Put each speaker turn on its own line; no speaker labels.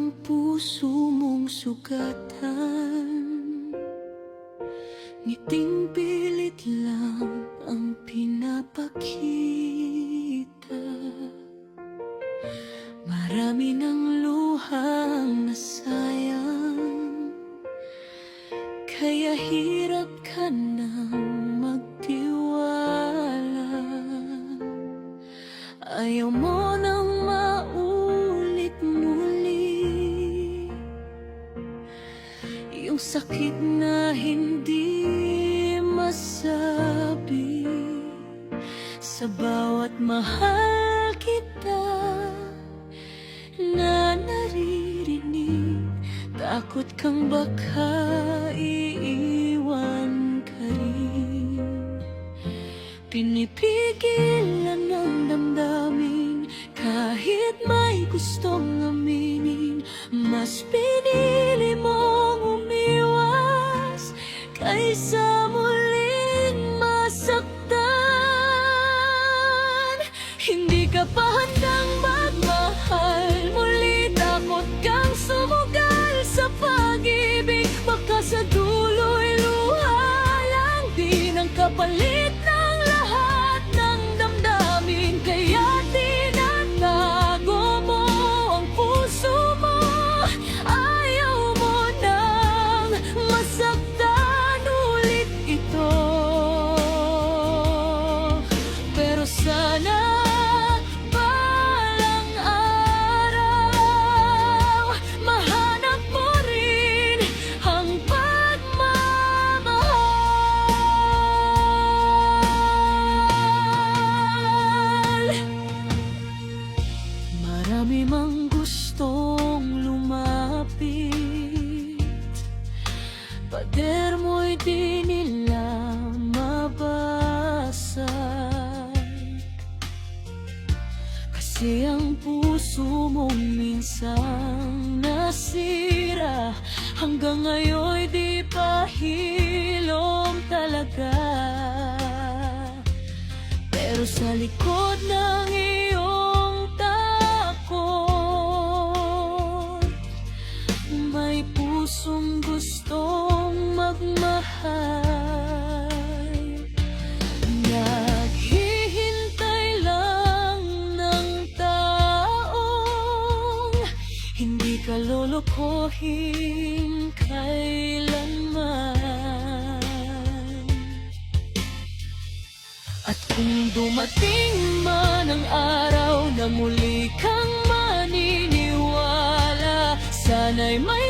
ang puso mong sugatan. Ngiting pilit lang ang pinapakita. Marami ng luhang nasayang, kaya hirap ka nang magtiwala. Ayaw mo nang maulit muli yung sakit na hindi masabi. Sa bawat mahal kita na naririnig, takot kang baka iiwan ka rin. Pinipigilan ng damdamin kahit may gustong aminin. Mas pinili mong umiwas kaysa muling masaktan. Hindi ka pa handang magmahal muli, takot kang sumugal sa pag-ibig. Baka sa dulo'y luha lang din ang kapalit ng lahat ng damdamin. Kaya tinatago mo ang puso mo, ayaw mo nang masaktan ulit ito. Pero sana balang araw mahanap mo rin ang pagmamahal. Marami mang gustong lumapit, pader mo'y di nila mabasa. Kasi ang puso mo minsang nasira, hanggang ngayon'y di pa hilom talaga. Pero sa likod ng iyong takot, may pusong gustong magmahal. Naghihintay lang ng taong hindi ka lolokohin kailanman. At kung dumating man ang araw na muli kang maniniwala, sana'y may